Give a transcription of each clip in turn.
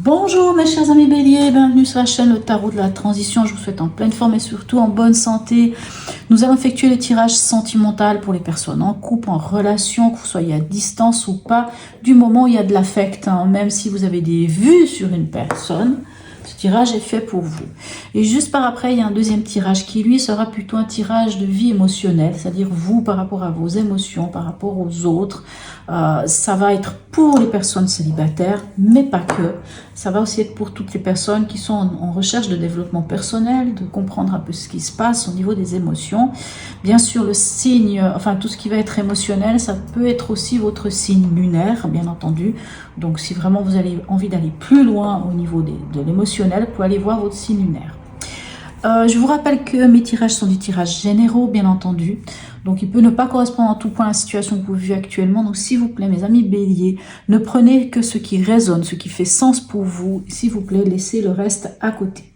Bonjour mes chers amis béliers, bienvenue sur la chaîne Le Tarot de la Transition. Je vous souhaite en pleine forme et surtout en bonne santé. Nous allons effectuer le tirage sentimental pour les personnes en couple, en relation, que vous soyez à distance ou pas, du moment où il y a de l'affect, même si vous avez des vues sur une personne. Ce tirage est fait pour vous. Et juste par après, il y a un deuxième tirage qui, lui, sera plutôt un tirage de vie émotionnelle, c'est-à-dire vous par rapport à vos émotions, par rapport aux autres. Ça va être pour les personnes célibataires, mais pas que. Ça va aussi être pour toutes les personnes qui sont en recherche de développement personnel, de comprendre un peu ce qui se passe au niveau des émotions. Bien sûr, le signe, enfin tout ce qui va être émotionnel, ça peut être aussi votre signe lunaire, bien entendu. Donc si vraiment vous avez envie d'aller plus loin au niveau de l'émotionnel, vous pouvez aller voir votre signe lunaire. Je vous rappelle que mes tirages sont des tirages généraux, bien entendu. Donc, il peut ne pas correspondre en tout point à la situation que vous vivez actuellement. Donc, s'il vous plaît, mes amis béliers, ne prenez que ce qui résonne, ce qui fait sens pour vous. S'il vous plaît, laissez le reste à côté.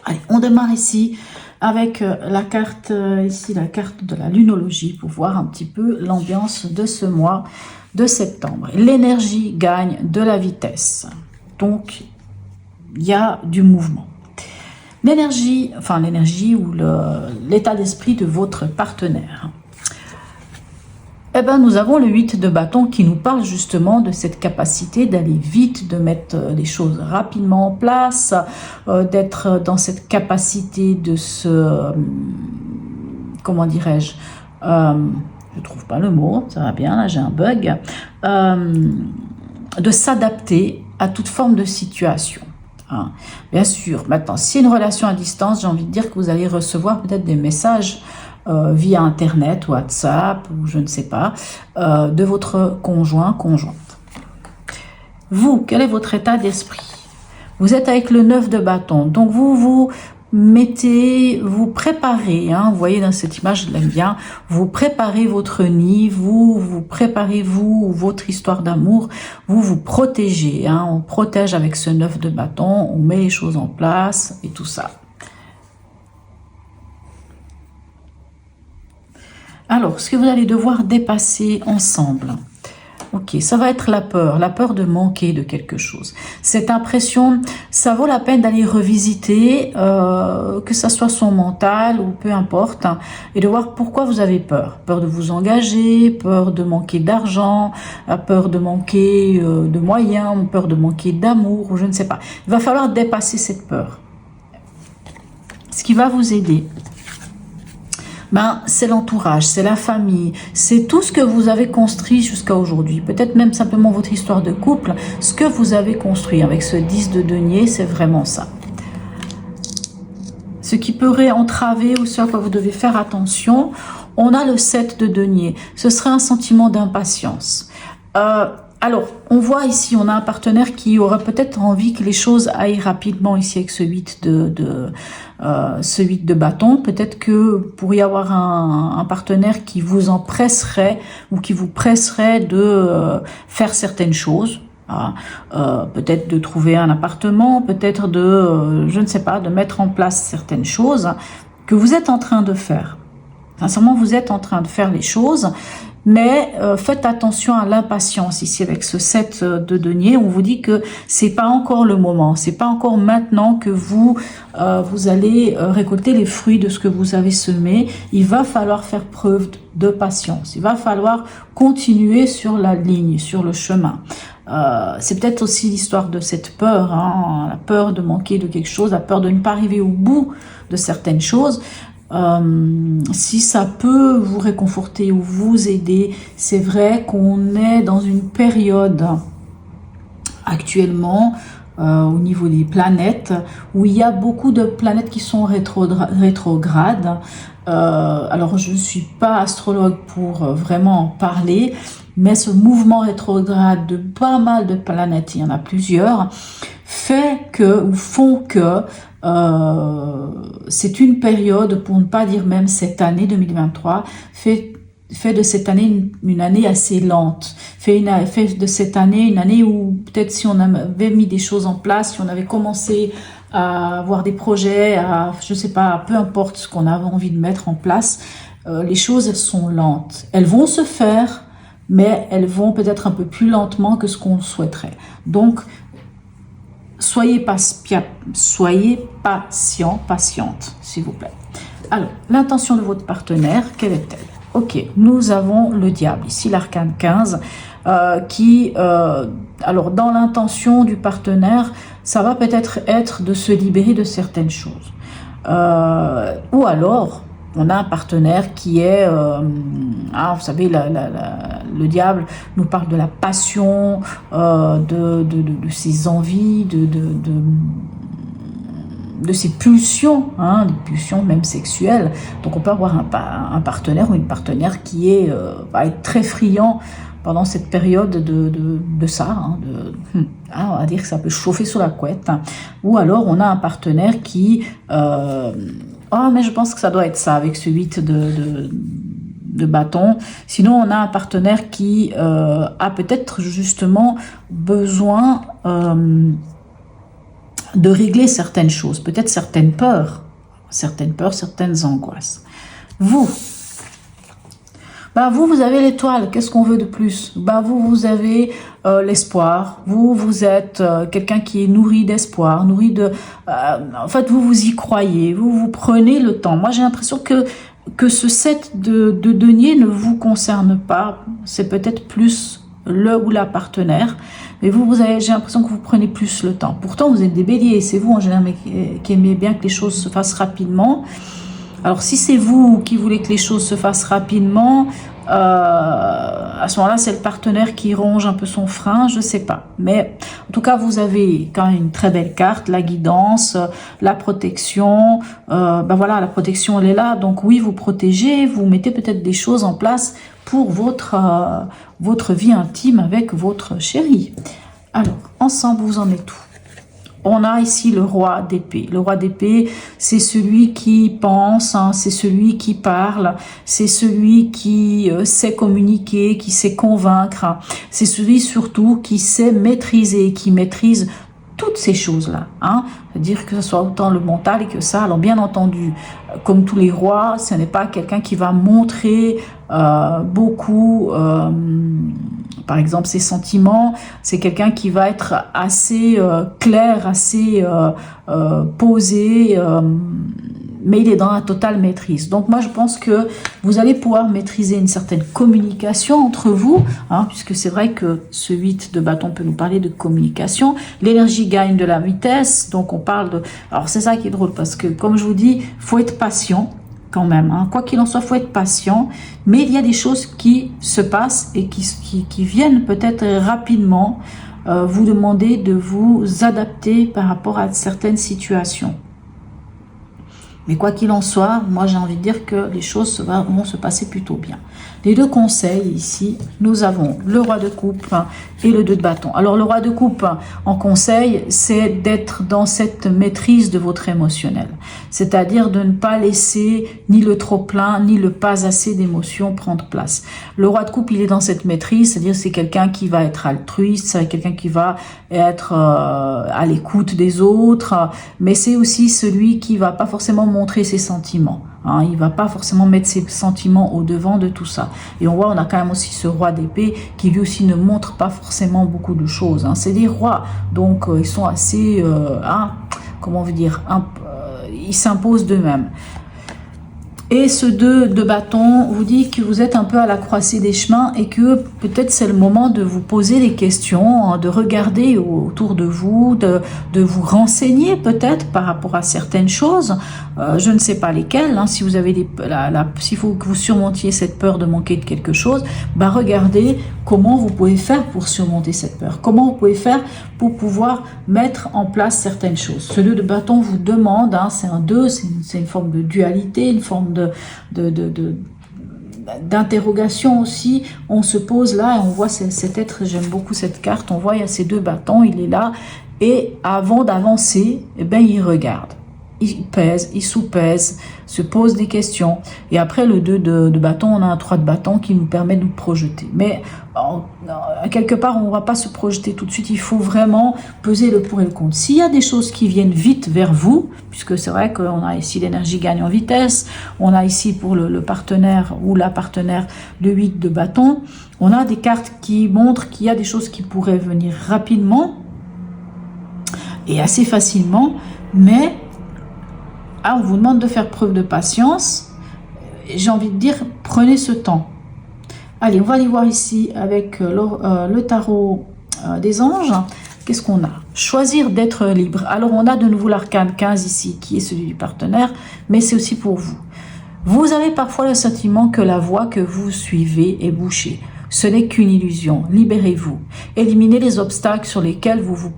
Allez, on démarre ici avec la carte, la carte de la lunologie pour voir un petit peu l'ambiance de ce mois de septembre. L'énergie gagne de la vitesse. Donc, il y a du mouvement. L'énergie, ou l'état d'esprit de votre partenaire. Eh bien, nous avons le 8 de bâton qui nous parle justement de cette capacité d'aller vite, de mettre les choses rapidement en place, d'être dans cette capacité de se... comment dirais-je, je trouve pas le mot, ça va bien, là j'ai un bug, de s'adapter à toute forme de situation. Bien sûr, maintenant, si une relation à distance, j'ai envie de dire que vous allez recevoir peut-être des messages via Internet, WhatsApp, ou je ne sais pas, de votre conjoint, conjointe. Vous, quel est votre état d'esprit? Vous êtes avec le 9 de bâton, donc vous préparez, vous voyez dans cette image, je l'aime bien, vous préparez votre nid, vous préparez votre histoire d'amour, vous protégez, on protège avec ce 9 de bâton, on met les choses en place et tout ça. Alors, ce que vous allez devoir dépasser ensemble. Ok, ça va être la peur de manquer de quelque chose. Cette impression, ça vaut la peine d'aller revisiter, que ça soit son mental ou peu importe, et de voir pourquoi vous avez peur. Peur de vous engager, peur de manquer d'argent, peur de manquer de moyens, peur de manquer d'amour, ou je ne sais pas. Il va falloir dépasser cette peur. Ce qui va vous aider, c'est l'entourage, c'est la famille, c'est tout ce que vous avez construit jusqu'à aujourd'hui. Peut-être même simplement votre histoire de couple, ce que vous avez construit avec ce 10 de denier, c'est vraiment ça. Ce qui pourrait entraver ou ce à quoi vous devez faire attention, on a le 7 de denier. Ce serait un sentiment d'impatience. Alors, on voit ici, on a un partenaire qui aura peut-être envie que les choses aillent rapidement ici avec ce 8 de bâton. Peut-être que vous pourriez avoir un partenaire qui vous empresserait ou qui vous presserait de faire certaines choses. Peut-être de trouver un appartement, peut-être de, je ne sais pas, de mettre en place certaines choses que vous êtes en train de faire. Sincèrement, vous êtes en train de faire les choses. Mais faites attention à l'impatience ici avec ce 7 de denier. On vous dit que c'est pas encore le moment, c'est pas encore maintenant que vous allez récolter les fruits de ce que vous avez semé. Il va falloir faire preuve de patience. Il va falloir continuer sur la ligne, sur le chemin. C'est peut-être aussi l'histoire de cette peur, la peur de manquer de quelque chose, la peur de ne pas arriver au bout de certaines choses. Si ça peut vous réconforter ou vous aider, c'est vrai qu'on est dans une période actuellement au niveau des planètes où il y a beaucoup de planètes qui sont rétrogrades. Alors je ne suis pas astrologue pour vraiment en parler, mais ce mouvement rétrograde de pas mal de planètes, il y en a plusieurs, font que c'est une période, pour ne pas dire même cette année 2023, fait de cette année une année assez lente, fait de cette année une année où peut-être si on avait mis des choses en place, si on avait commencé à avoir des projets, à, je sais pas, peu importe ce qu'on a envie de mettre en place, les choses sont lentes. Elles vont se faire, mais elles vont peut-être un peu plus lentement que ce qu'on souhaiterait. Donc, soyez patient, patiente, s'il vous plaît. Alors, l'intention de votre partenaire, quelle est-elle? Ok, nous avons le diable, ici l'arcane 15, alors dans l'intention du partenaire, ça va peut-être être de se libérer de certaines choses. Ou alors, on a un partenaire qui est, vous savez, le diable nous parle de la passion, de ses envies, de ses pulsions, des pulsions même sexuelles. Donc on peut avoir un partenaire ou une partenaire qui va être très friand pendant cette période de ça, on va dire que ça peut chauffer sous la couette. Ou alors on a un partenaire qui mais je pense que ça doit être ça avec ce 8 de bâton. Sinon on a un partenaire qui a peut-être justement besoin de régler certaines choses, peut-être certaines peurs, certaines angoisses. Vous avez l'étoile, qu'est-ce qu'on veut de plus? Vous avez l'espoir, vous êtes quelqu'un qui est nourri d'espoir, en fait, vous y croyez, vous prenez le temps. Moi, j'ai l'impression que ce 7 de denier ne vous concerne pas, c'est peut-être plus le ou la partenaire, mais j'ai l'impression que vous prenez plus le temps. Pourtant, vous êtes des béliers, c'est vous en général qui aimez bien que les choses se fassent rapidement. Alors, si c'est vous qui voulez que les choses se fassent rapidement, à ce moment-là, c'est le partenaire qui ronge un peu son frein, je sais pas. Mais en tout cas, vous avez quand même une très belle carte, la guidance, la protection. Voilà, la protection, elle est là. Donc oui, vous protégez, vous mettez peut-être des choses en place pour votre vie intime avec votre chéri. Alors, ensemble, vous en êtes où? On a ici le roi d'épée. Le roi d'épée, c'est celui qui pense, c'est celui qui parle, c'est celui qui sait communiquer, qui sait convaincre. C'est celui surtout qui sait maîtriser, qui maîtrise toutes ces choses-là. C'est-à-dire que ce soit autant le mental que ça. Alors bien entendu, comme tous les rois, ce n'est pas quelqu'un qui va montrer beaucoup... par exemple, ses sentiments, c'est quelqu'un qui va être assez clair, assez posé, mais il est dans la totale maîtrise. Donc moi, je pense que vous allez pouvoir maîtriser une certaine communication entre vous, puisque c'est vrai que ce 8 de bâton peut nous parler de communication. L'énergie gagne de la vitesse, donc on parle de... Alors c'est ça qui est drôle, parce que comme je vous dis, faut être patient, quand même, quoi qu'il en soit, faut être patient, mais il y a des choses qui se passent et qui viennent peut-être rapidement vous demander de vous adapter par rapport à certaines situations. Mais quoi qu'il en soit, moi j'ai envie de dire que les choses vont se passer plutôt bien. Les deux conseils ici, nous avons le roi de coupe et le 2 de bâton. Alors le roi de coupe en conseil, c'est d'être dans cette maîtrise de votre émotionnel. C'est-à-dire de ne pas laisser ni le trop plein, ni le pas assez d'émotions prendre place. Le roi de coupe, il est dans cette maîtrise, c'est-à-dire c'est quelqu'un qui va être altruiste, c'est quelqu'un qui va être à l'écoute des autres, mais c'est aussi celui qui va pas forcément montrer ses sentiments. Il va pas forcément mettre ses sentiments au devant de tout ça. Et on voit, on a quand même aussi ce roi d'épée qui lui aussi ne montre pas forcément beaucoup de choses. C'est des rois, donc ils sont assez, comment on veut dire, ils s'imposent d'eux-mêmes. Et ce 2 de bâton vous dit que vous êtes un peu à la croisée des chemins et que peut-être c'est le moment de vous poser des questions, de regarder autour de vous, de vous renseigner peut-être par rapport à certaines choses. Je ne sais pas lesquelles. Si vous avez s'il faut que vous surmontiez cette peur de manquer de quelque chose, regardez comment vous pouvez faire pour surmonter cette peur. Comment vous pouvez faire pour pouvoir mettre en place certaines choses. Ce 2 de bâton vous demande, c'est un 2, c'est une forme de dualité, une forme d'interrogation aussi. On se pose là et on voit cet être, j'aime beaucoup cette carte, on voit il y a ces 2 bâtons, il est là et avant d'avancer, il regarde. il pèse, il sous-pèse, se pose des questions. Et après le 2 de bâton, on a un 3 de bâton qui nous permet de nous projeter. Mais quelque part, on ne va pas se projeter tout de suite. Il faut vraiment peser le pour et le contre. S'il y a des choses qui viennent vite vers vous, puisque c'est vrai qu'on a ici l'énergie gagne en vitesse, on a ici pour le partenaire ou la partenaire le 8 de bâton, on a des cartes qui montrent qu'il y a des choses qui pourraient venir rapidement et assez facilement, mais on vous demande de faire preuve de patience. J'ai envie de dire, prenez ce temps. Allez, on va aller voir ici avec le tarot des anges. Qu'est-ce qu'on a? Choisir d'être libre. Alors, on a de nouveau l'arcane 15 ici, qui est celui du partenaire, mais c'est aussi pour vous. Vous avez parfois le sentiment que la voie que vous suivez est bouchée. Ce n'est qu'une illusion. Libérez-vous. Éliminez les obstacles sur lesquels vous vous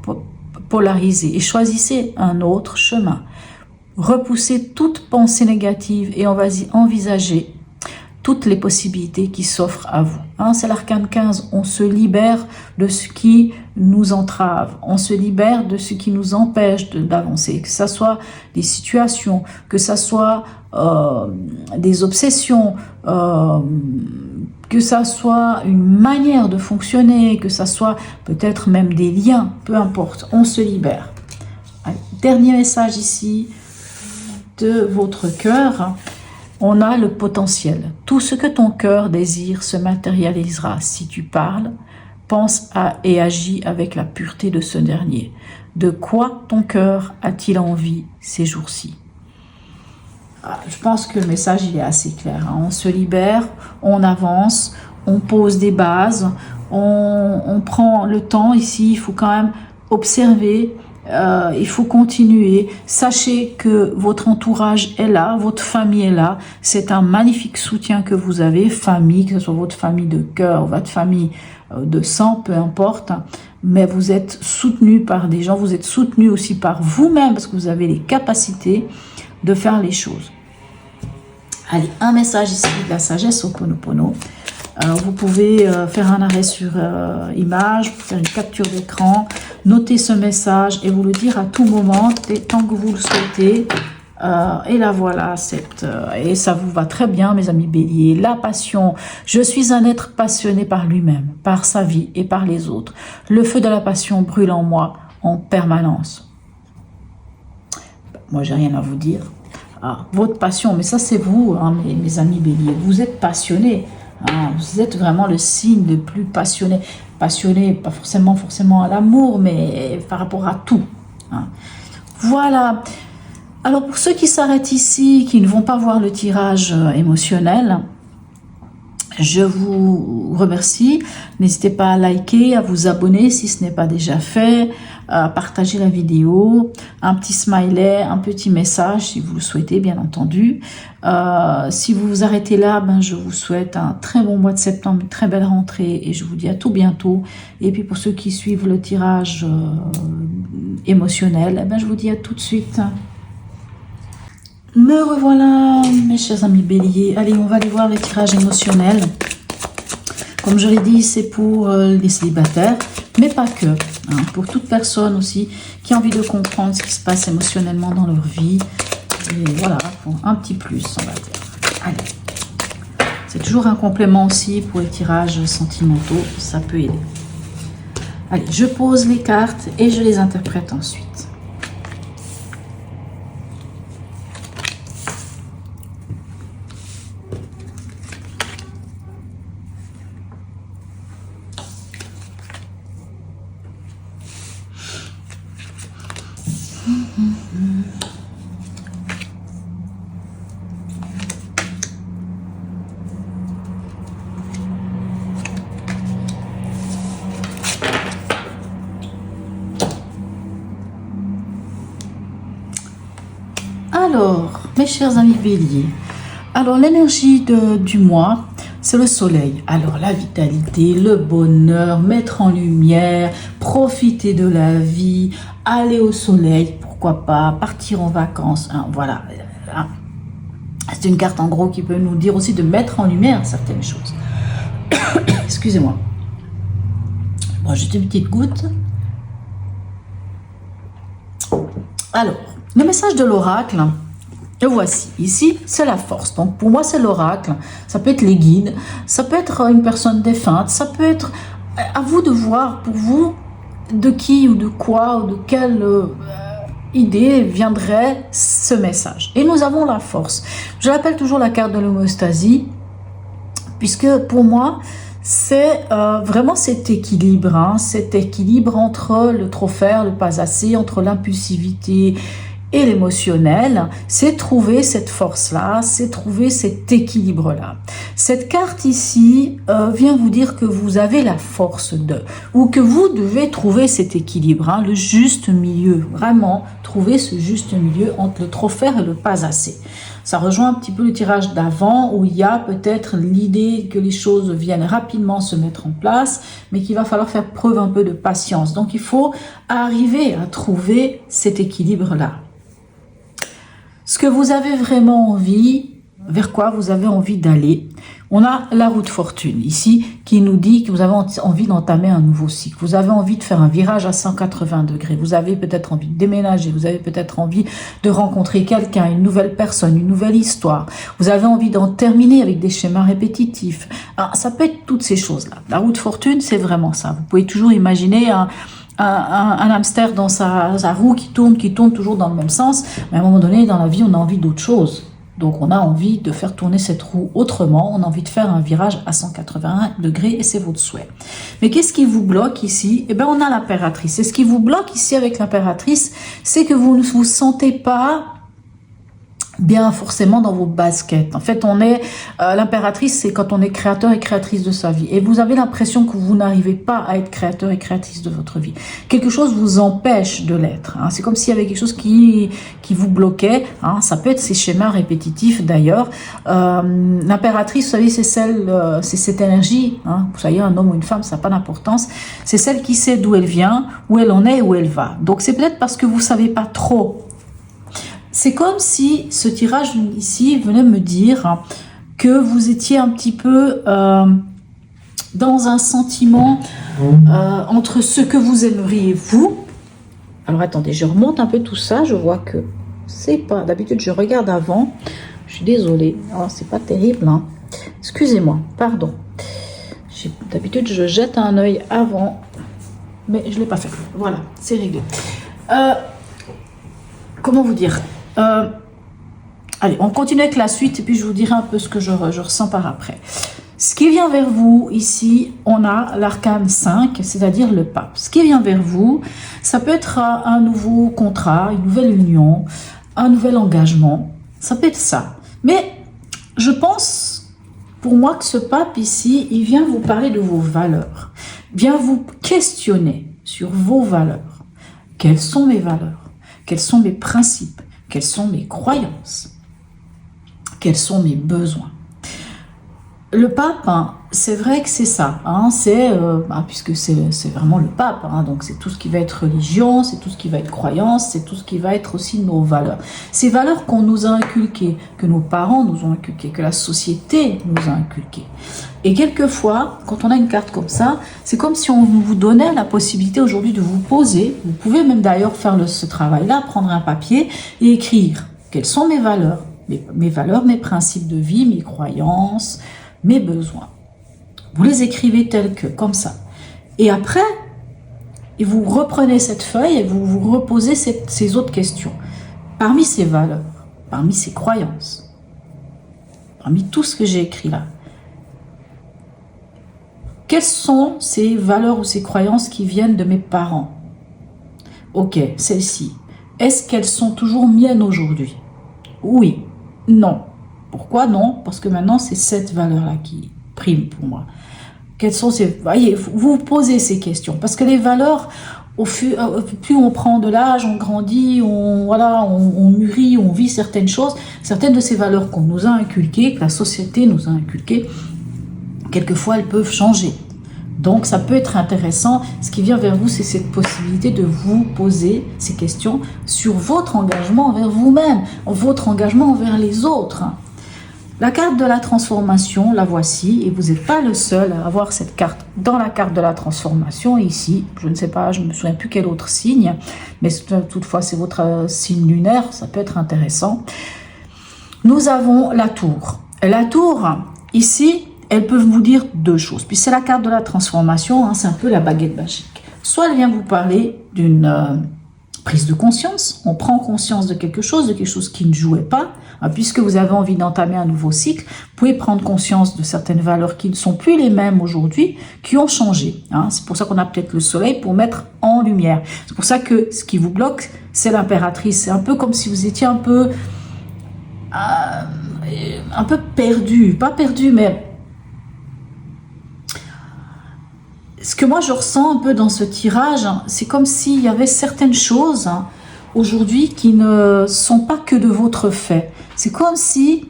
polarisez et choisissez un autre chemin. Repoussez toute pensée négative et envisagez toutes les possibilités qui s'offrent à vous. C'est l'arcane 15, on se libère de ce qui nous entrave, on se libère de ce qui nous empêche d'avancer, que ce soit des situations, que ce soit des obsessions, que ça soit une manière de fonctionner, que ça soit peut-être même des liens, peu importe, on se libère. Allez, dernier message ici de votre cœur, on a le potentiel. Tout ce que ton cœur désire se matérialisera si tu parles, penses et agis avec la pureté de ce dernier. De quoi ton cœur a-t-il envie ces jours-ci? Je pense que le message il est assez clair. On se libère, on avance, on pose des bases, on prend le temps ici, il faut quand même observer. Il faut continuer. Sachez que votre entourage est là, votre famille est là. C'est un magnifique soutien que vous avez, famille, que ce soit votre famille de cœur, votre famille de sang, peu importe. Mais vous êtes soutenu par des gens, vous êtes soutenu aussi par vous-même parce que vous avez les capacités de faire les choses. Allez, un message ici de la sagesse Ho'oponopono. Vous pouvez faire un arrêt sur image, faire une capture d'écran, noter ce message et vous le dire à tout moment, tant que vous le souhaitez. Et là voilà, et ça vous va très bien mes amis béliers. La passion, je suis un être passionné par lui-même, par sa vie et par les autres. Le feu de la passion brûle en moi en permanence. Moi j'ai rien à vous dire. Votre passion, mais ça c'est vous, mes amis béliers, vous êtes passionnés. Vous êtes vraiment le signe le plus passionné. Passionné, pas forcément à l'amour, mais par rapport à tout. Voilà. Alors pour ceux qui s'arrêtent ici, qui ne vont pas voir le tirage émotionnel, je vous remercie. N'hésitez pas à liker, à vous abonner si ce n'est pas déjà fait, à partager la vidéo, un petit smiley, un petit message si vous le souhaitez, bien entendu. Si vous vous arrêtez là, je vous souhaite un très bon mois de septembre, une très belle rentrée et je vous dis à tout bientôt. Et puis pour ceux qui suivent le tirage émotionnel, je vous dis à tout de suite. Me revoilà, mes chers amis béliers. Allez, on va aller voir le tirage émotionnel. Comme je l'ai dit, c'est pour les célibataires, mais pas que. Pour toute personne aussi qui a envie de comprendre ce qui se passe émotionnellement dans leur vie. Et voilà, pour un petit plus, on va dire. Allez. C'est toujours un complément aussi pour les tirages sentimentaux. Ça peut aider. Allez, je pose les cartes et je les interprète ensuite. Alors, mes chers amis béliers, alors l'énergie du mois, c'est le soleil. Alors la vitalité, le bonheur, mettre en lumière, profiter de la vie, aller au soleil, pourquoi pas, partir en vacances, voilà. C'est une carte en gros qui peut nous dire aussi de mettre en lumière certaines choses. Excusez-moi. Bon, juste une petite goutte. Alors, Le message de l'oracle, le voici. Ici, c'est la force. Donc, pour moi, c'est l'oracle. Ça peut être les guides, ça peut être une personne défunte, ça peut être à vous de voir pour vous de qui ou de quoi ou de quelle idée viendrait ce message. Et nous avons la force. Je l'appelle toujours la carte de l'homéostasie, puisque pour moi, c'est vraiment cet équilibre, cet équilibre entre le trop faire, le pas assez, entre l'impulsivité et l'émotionnel, c'est trouver cette force-là, c'est trouver cet équilibre-là. Cette carte ici vient vous dire que vous avez la force de, ou que vous devez trouver cet équilibre, le juste milieu, vraiment trouver ce juste milieu entre le trop faire et le pas assez. Ça rejoint un petit peu le tirage d'avant où il y a peut-être l'idée que les choses viennent rapidement se mettre en place, mais qu'il va falloir faire preuve un peu de patience. Donc il faut arriver à trouver cet équilibre-là. Ce que vous avez vraiment envie, vers quoi vous avez envie d'aller. On a la roue de fortune ici qui nous dit que vous avez envie d'entamer un nouveau cycle. Vous avez envie de faire un virage à 180 degrés. Vous avez peut-être envie de déménager. Vous avez peut-être envie de rencontrer quelqu'un, une nouvelle personne, une nouvelle histoire. Vous avez envie d'en terminer avec des schémas répétitifs. Alors, ça peut être toutes ces choses-là. La roue de fortune, c'est vraiment ça. Vous pouvez toujours imaginer un hamster dans sa roue qui tourne toujours dans le même sens. Mais à un moment donné, dans la vie, on a envie d'autre chose. Donc, on a envie de faire tourner cette roue autrement. On a envie de faire un virage à 181 degrés et c'est votre souhait. Mais qu'est-ce qui vous bloque ici? Eh bien, on a l'impératrice. Et ce qui vous bloque ici avec l'impératrice, c'est que vous ne vous sentez pas bien forcément dans vos baskets. En fait, on est l'impératrice, c'est quand on est créateur et créatrice de sa vie. Et vous avez l'impression que vous n'arrivez pas à être créateur et créatrice de votre vie. Quelque chose vous empêche de l'être. C'est comme s'il y avait quelque chose qui vous bloquait. Ça peut être ces schémas répétitifs d'ailleurs. L'impératrice, vous savez, c'est cette énergie. Vous soyez un homme ou une femme, ça n'a pas d'importance. C'est celle qui sait d'où elle vient, où elle en est, où elle va. Donc c'est peut-être parce que vous savez pas trop. C'est comme si ce tirage ici venait me dire que vous étiez un petit peu dans un sentiment entre ce que vous aimeriez vous. Alors attendez, je remonte un peu tout ça, je vois que c'est pas... D'habitude, je regarde avant. Je suis désolée. Oh, c'est pas terrible. Excusez-moi, pardon. D'habitude, je jette un œil avant, mais je ne l'ai pas fait. Voilà, c'est réglé. Comment vous dire allez, on continue avec la suite et puis je vous dirai un peu ce que je ressens par après. Ce qui vient vers vous, ici, on a l'arcane 5, c'est-à-dire le pape. Ce qui vient vers vous, ça peut être un nouveau contrat, une nouvelle union, un nouvel engagement. Ça peut être ça. Mais je pense, pour moi, que ce pape ici, il vient vous parler de vos valeurs. Vient vous questionner sur vos valeurs. Quelles sont mes valeurs? Quels sont mes principes? Quelles sont mes croyances? Quels sont mes besoins? Le pape, c'est vrai que c'est ça, puisque c'est vraiment le pape, donc c'est tout ce qui va être religion, c'est tout ce qui va être croyance, c'est tout ce qui va être aussi nos valeurs. Ces valeurs qu'on nous a inculquées, que nos parents nous ont inculquées, que la société nous a inculquées. Et quelquefois, quand on a une carte comme ça, c'est comme si on vous donnait la possibilité aujourd'hui de vous poser. Vous pouvez même d'ailleurs faire ce travail-là, prendre un papier et écrire quelles sont mes valeurs, mes principes de vie, mes croyances, mes besoins. Vous les écrivez tels que, comme ça. Et après, vous reprenez cette feuille et vous vous reposez ces autres questions. Parmi ces valeurs, parmi ces croyances, parmi tout ce que j'ai écrit là, quelles sont ces valeurs ou ces croyances qui viennent de mes parents? Ok, celles-ci. Est-ce qu'elles sont toujours miennes aujourd'hui? Oui. Non. Pourquoi non? Parce que maintenant, c'est cette valeur-là qui prime pour moi. Quelles sont ces... Voyez, vous posez ces questions. Parce que les valeurs, plus on prend de l'âge, on grandit, on mûrit, on vit certaines choses. Certaines de ces valeurs qu'on nous a inculquées, que la société nous a inculquées, quelquefois, elles peuvent changer. Donc, ça peut être intéressant. Ce qui vient vers vous, c'est cette possibilité de vous poser ces questions sur votre engagement envers vous-même, votre engagement envers les autres. La carte de la transformation, la voici, et vous n'êtes pas le seul à avoir cette carte dans la carte de la transformation, ici, je ne sais pas, je ne me souviens plus quel autre signe, mais toutefois c'est votre signe lunaire, ça peut être intéressant. Nous avons la tour. La tour, ici, elle peut vous dire deux choses, puis c'est la carte de la transformation, hein, c'est un peu la baguette magique. Soit elle vient vous parler d'une prise de conscience, on prend conscience de quelque chose qui ne jouait pas, hein, puisque vous avez envie d'entamer un nouveau cycle, vous pouvez prendre conscience de certaines valeurs qui ne sont plus les mêmes aujourd'hui, qui ont changé. Hein. C'est pour ça qu'on a peut-être le soleil pour mettre en lumière. C'est pour ça que ce qui vous bloque, c'est l'impératrice. C'est un peu comme si vous étiez un peu perdu, pas perdu, mais ce que moi je ressens un peu dans ce tirage, c'est comme s'il y avait certaines choses aujourd'hui qui ne sont pas que de votre fait. C'est comme si,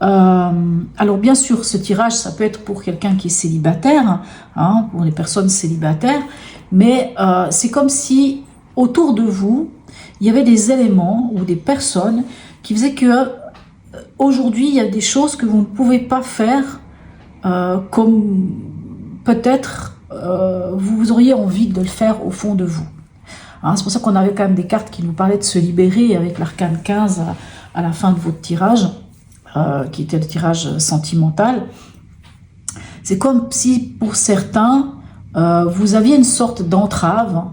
alors bien sûr ce tirage ça peut être pour quelqu'un qui est célibataire, hein, pour les personnes célibataires, mais c'est comme si autour de vous, il y avait des éléments ou des personnes qui faisaient que aujourd'hui il y a des choses que vous ne pouvez pas faire comme peut-être vous auriez envie de le faire au fond de vous. Hein, c'est pour ça qu'on avait quand même des cartes qui nous parlaient de se libérer avec l'arcane 15 à la fin de votre tirage, qui était le tirage sentimental. C'est comme si pour certains, vous aviez une sorte d'entrave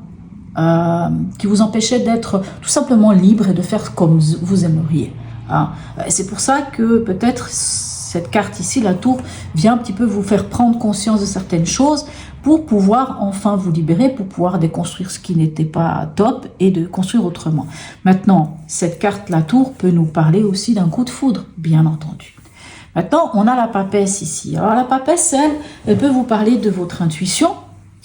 qui vous empêchait d'être tout simplement libre et de faire comme vous aimeriez. Hein. C'est pour ça que peut-être cette carte ici, la tour, vient un petit peu vous faire prendre conscience de certaines choses pour pouvoir enfin vous libérer, pour pouvoir déconstruire ce qui n'était pas top et de construire autrement. Maintenant, cette carte, la tour, peut nous parler aussi d'un coup de foudre, bien entendu. Maintenant, on a la papesse ici. Alors la papesse, elle peut vous parler de votre intuition,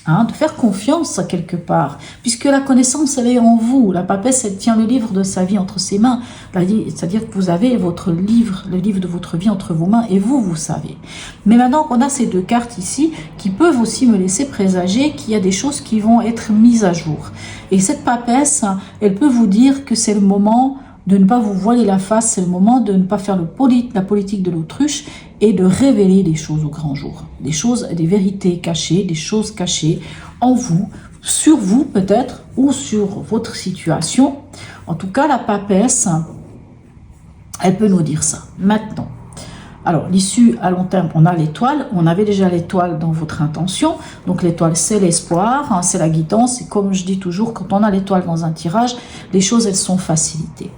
hein, de faire confiance à quelque part, puisque la connaissance, elle est en vous. La papesse, elle tient le livre de sa vie entre ses mains, c'est-à-dire que vous avez votre livre, le livre de votre vie entre vos mains, et vous savez. Mais maintenant qu'on a ces deux cartes ici, qui peuvent aussi me laisser présager qu'il y a des choses qui vont être mises à jour. Et cette papesse, elle peut vous dire que c'est le moment de ne pas vous voiler la face, c'est le moment de ne pas faire la politique de l'autruche et de révéler des choses au grand jour. Des choses, des vérités cachées, des choses cachées en vous, sur vous peut-être, ou sur votre situation. En tout cas, la papesse, elle peut nous dire ça. Maintenant, alors l'issue à long terme, on a l'étoile. On avait déjà l'étoile dans votre intention. Donc l'étoile, c'est l'espoir, hein, c'est la guidance. Et comme je dis toujours, quand on a l'étoile dans un tirage, les choses, elles sont facilitées.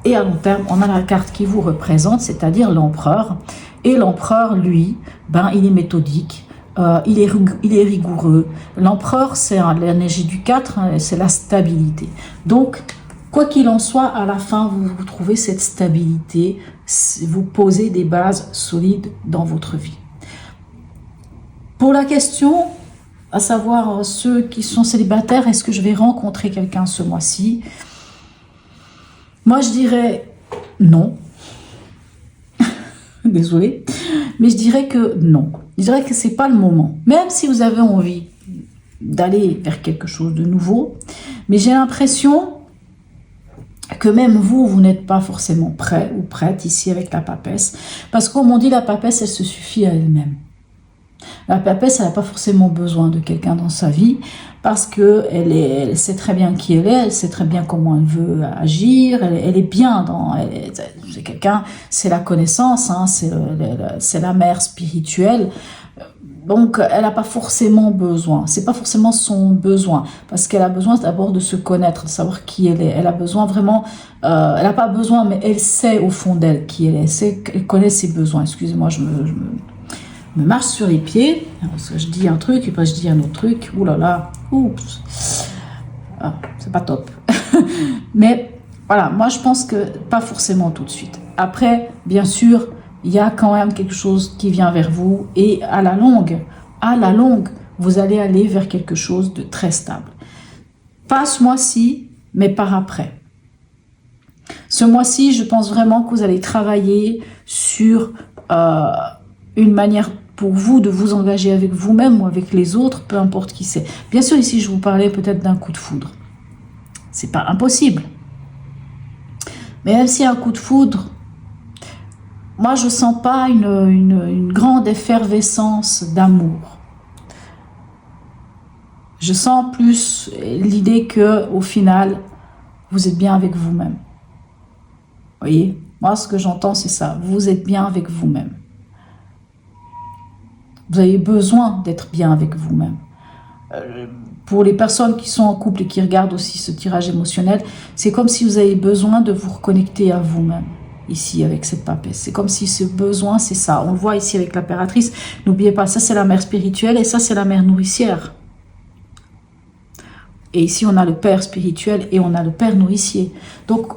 Et à long terme, on a la carte qui vous représente, c'est-à-dire l'empereur. Et l'empereur, lui, il est méthodique, il est rigoureux. L'empereur, c'est l'énergie du 4, hein, c'est la stabilité. Donc, quoi qu'il en soit, à la fin, vous trouvez cette stabilité, vous posez des bases solides dans votre vie. Pour la question, à savoir ceux qui sont célibataires, est-ce que je vais rencontrer quelqu'un ce mois-ci ? Moi, je dirais non. Désolée. Mais je dirais que non. Je dirais que c'est pas le moment. Même si vous avez envie d'aller vers quelque chose de nouveau. Mais j'ai l'impression que même vous n'êtes pas forcément prêt ou prête ici avec la papesse. Parce que comme on dit, la papesse, elle se suffit à elle-même. La papesse, elle n'a pas forcément besoin de quelqu'un dans sa vie parce elle sait très bien qui elle sait très bien comment elle veut agir, elle est bien c'est quelqu'un, c'est la connaissance, hein, c'est la mère spirituelle. Donc, elle n'a pas forcément besoin. C'est pas forcément son besoin, parce qu'elle a besoin d'abord de se connaître, de savoir qui elle est. Elle a besoin vraiment. Elle n'a pas besoin, mais elle sait au fond d'elle qui elle est. Elle connaît ses besoins. Excusez-moi, je me marche sur les pieds, parce que je dis un truc et puis je dis un autre truc. Ouh là là, oups, c'est pas top. Mais voilà, moi je pense que pas forcément tout de suite. Après, bien sûr, il y a quand même quelque chose qui vient vers vous et à la longue, vous allez aller vers quelque chose de très stable. Pas ce mois-ci, mais par après. Ce mois-ci, je pense vraiment que vous allez travailler sur une manière pour vous de vous engager avec vous-même ou avec les autres, peu importe qui c'est. Bien sûr, ici, je vous parlais peut-être d'un coup de foudre. C'est pas impossible. Mais même s'il y a un coup de foudre, moi, je sens pas une grande effervescence d'amour. Je sens plus l'idée que, au final, vous êtes bien avec vous-même. Vous voyez? Moi, ce que j'entends, c'est ça. Vous êtes bien avec vous-même. Vous avez besoin d'être bien avec vous-même. Pour les personnes qui sont en couple et qui regardent aussi ce tirage émotionnel, c'est comme si vous avez besoin de vous reconnecter à vous-même. Ici, avec cette papesse. C'est comme si ce besoin, c'est ça. On le voit ici avec l'impératrice. N'oubliez pas, ça, c'est la mère spirituelle et ça, c'est la mère nourricière. Et ici, on a le père spirituel et on a le père nourricier. Donc,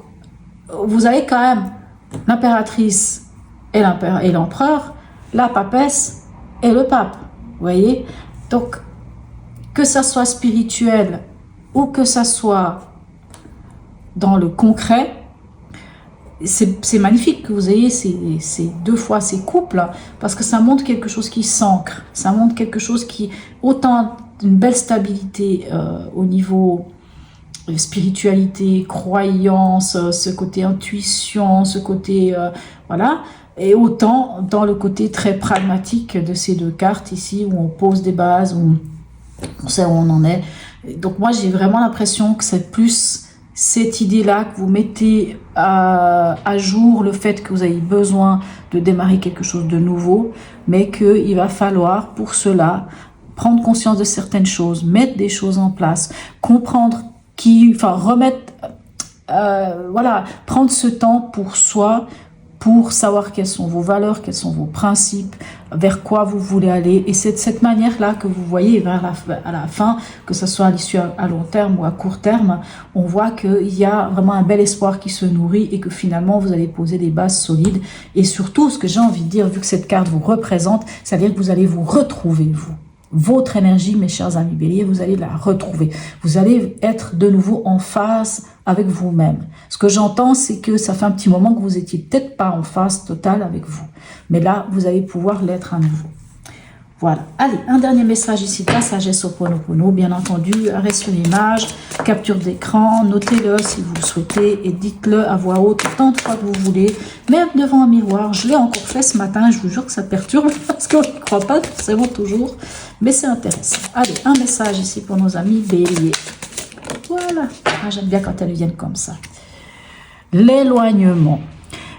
vous avez quand même l'impératrice et l'empereur, la papesse et le pape. Vous voyez? Donc, que ça soit spirituel ou que ça soit dans le concret, c'est magnifique que vous ayez ces deux fois ces couples, parce que ça montre quelque chose qui s'ancre, ça montre quelque chose qui, autant une belle stabilité au niveau spiritualité, croyance, ce côté intuition, ce côté, voilà, et autant dans le côté très pragmatique de ces deux cartes ici, où on pose des bases, où on sait où on en est. Donc moi, j'ai vraiment l'impression que c'est plus cette idée-là que vous mettez à jour, le fait que vous avez besoin de démarrer quelque chose de nouveau, mais qu'il va falloir pour cela prendre conscience de certaines choses, mettre des choses en place, comprendre remettre, voilà, prendre ce temps pour soi, pour savoir quelles sont vos valeurs, quels sont vos principes, vers quoi vous voulez aller. Et c'est de cette manière-là que vous voyez à la fin, que ce soit à l'issue à long terme ou à court terme, on voit qu'il y a vraiment un bel espoir qui se nourrit et que finalement vous allez poser des bases solides. Et surtout, ce que j'ai envie de dire, vu que cette carte vous représente, c'est-à-dire que vous allez vous retrouver, vous. Votre énergie, mes chers amis béliers, vous allez la retrouver. Vous allez être de nouveau en phase avec vous-même. Ce que j'entends, c'est que ça fait un petit moment que vous étiez peut-être pas en phase totale avec vous. Mais là, vous allez pouvoir l'être à nouveau. Voilà. Allez, un dernier message ici de la sagesse Ho'oponopono. Bien entendu, arrêt sur l'image, capture d'écran, notez-le si vous le souhaitez et dites-le à voix haute tant de fois que vous voulez. Même devant un miroir, je l'ai encore fait ce matin, je vous jure que ça perturbe parce qu'on n'y croit pas forcément toujours, mais c'est intéressant. Allez, un message ici pour nos amis béliers. Voilà. Ah, j'aime bien quand elles viennent comme ça. L'éloignement.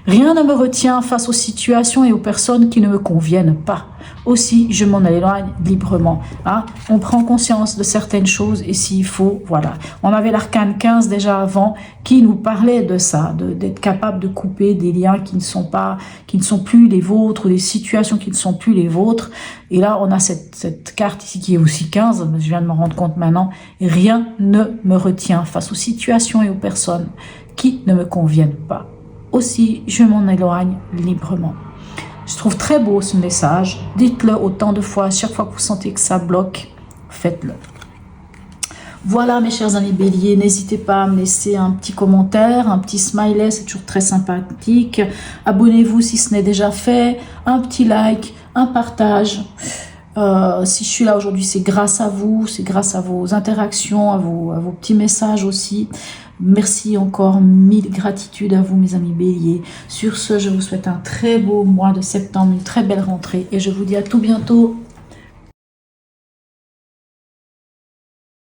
Rien ne me retient face aux situations et aux personnes qui ne me conviennent pas. Aussi, je m'en éloigne librement. Hein. On prend conscience de certaines choses et s'il faut, voilà. On avait l'arcane 15 déjà avant qui nous parlait de ça, d'être capable de couper des liens qui ne sont plus les vôtres, ou des situations qui ne sont plus les vôtres. Et là, on a cette carte ici qui est aussi 15, je viens de me rendre compte maintenant. Rien ne me retient face aux situations et aux personnes qui ne me conviennent pas. Aussi, je m'en éloigne librement. Je trouve très beau ce message. Dites-le autant de fois. À chaque fois que vous sentez que ça bloque, faites-le. Voilà, mes chers amis béliers. N'hésitez pas à me laisser un petit commentaire, un petit smiley. C'est toujours très sympathique. Abonnez-vous si ce n'est déjà fait. Un petit like, un partage. Si je suis là aujourd'hui, c'est grâce à vous. C'est grâce à vos interactions, à vos petits messages aussi. Merci encore, mille gratitudes à vous mes amis béliers. Sur ce, je vous souhaite un très beau mois de septembre, une très belle rentrée et je vous dis à tout bientôt.